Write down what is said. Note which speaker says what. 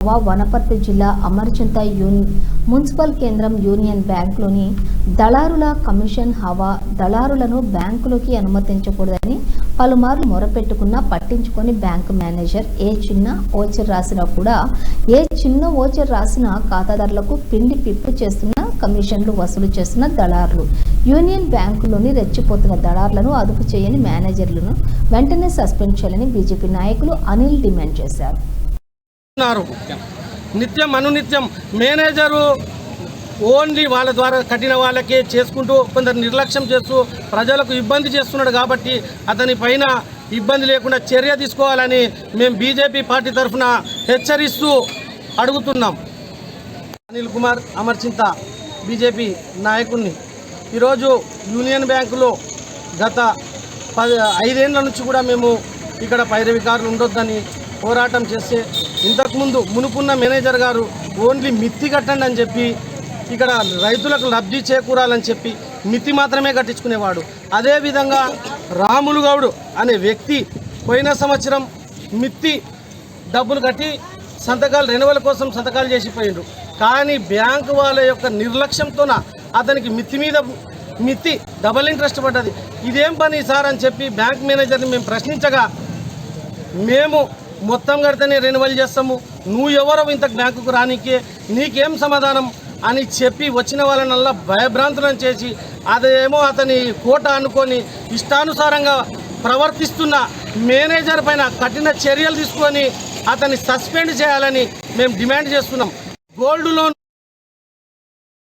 Speaker 1: వనపర్తి జిల్లా అమర్చింత మున్సిపల్ కేంద్రం యూనియన్ బ్యాంకులోని దళారుల కమిషన్ హవా దళారులను బ్యాంకులోకి అనుమతించకూడదని పలుమార్లు మొరపెట్టుకున్నా పట్టించుకొని బ్యాంకు మేనేజర్ ఏ చిన్న ఓచర్ రాసినా కూడా ఖాతాదారులకు పిండి పిప్పు చేస్తున్న కమిషన్లు వసూలు చేస్తున్న దళారులు యూనియన్ బ్యాంకులోని రెచ్చిపోతున్న దళారులను అదుపు చేయని మేనేజర్లను వెంటనే సస్పెండ్ చేయాలని బీజేపీ నాయకులు అనిల్ డిమాండ్ చేశారు.
Speaker 2: నిత్యం అనునిత్యం మేనేజరు ఓన్లీ వాళ్ళ ద్వారా కట్టిన వాళ్ళకే చేసుకుంటూ కొందరు నిర్లక్ష్యం చేస్తూ ప్రజలకు ఇబ్బంది చేస్తున్నాడు కాబట్టి అతని పైన ఇబ్బంది లేకుండా చర్య తీసుకోవాలని మేము బీజేపీ పార్టీ తరఫున హెచ్చరిస్తూ అడుగుతున్నాం. అనిల్ కుమార్ అమర్చింత బీజేపీ నాయకుడిని. ఈరోజు యూనియన్ బ్యాంకులో గత 5 ఏళ్ల నుంచి కూడా మేము ఇక్కడ పైరవికారులు ఉండొద్దని పోరాటం చేస్తే ఇంతకుముందు మునుపున్న మేనేజర్ గారు ఓన్లీ మిత్తి కట్టండి అని చెప్పి ఇక్కడ రైతులకు లబ్ధి చేకూరాలని చెప్పి మిత్తి మాత్రమే కట్టించుకునేవాడు. అదేవిధంగా రాములు గౌడ్ అనే వ్యక్తి పోయిన సంవత్సరం మిత్తి డబ్బులు కట్టి సంతకాలు రెన్యువల్ కోసం సంతకాలు చేసిపోయిండు. కానీ బ్యాంకు వాళ్ళ యొక్క నిర్లక్ష్యంతోన అతనికి మిత్తి డబల్ ఇంట్రెస్ట్ పడ్డది. ఇదేం పని సార్ అని చెప్పి బ్యాంక్ మేనేజర్ని మేము ప్రశ్నించగా మేము మొత్తం కడితేనే రెన్యువల్ చేస్తాము, నువ్వు ఎవరో ఇంత బ్యాంకుకు రానికే నీకేం సమాధానం అని చెప్పి వచ్చిన వాళ్ళనల్లా భయభ్రాంతులను చేసి అదేమో అతని కోట అనుకొని ఇష్టానుసారంగా ప్రవర్తిస్తున్న మేనేజర్ పైన కఠిన చర్యలు తీసుకొని అతన్ని సస్పెండ్ చేయాలని మేము డిమాండ్ చేస్తున్నాం. Gold loan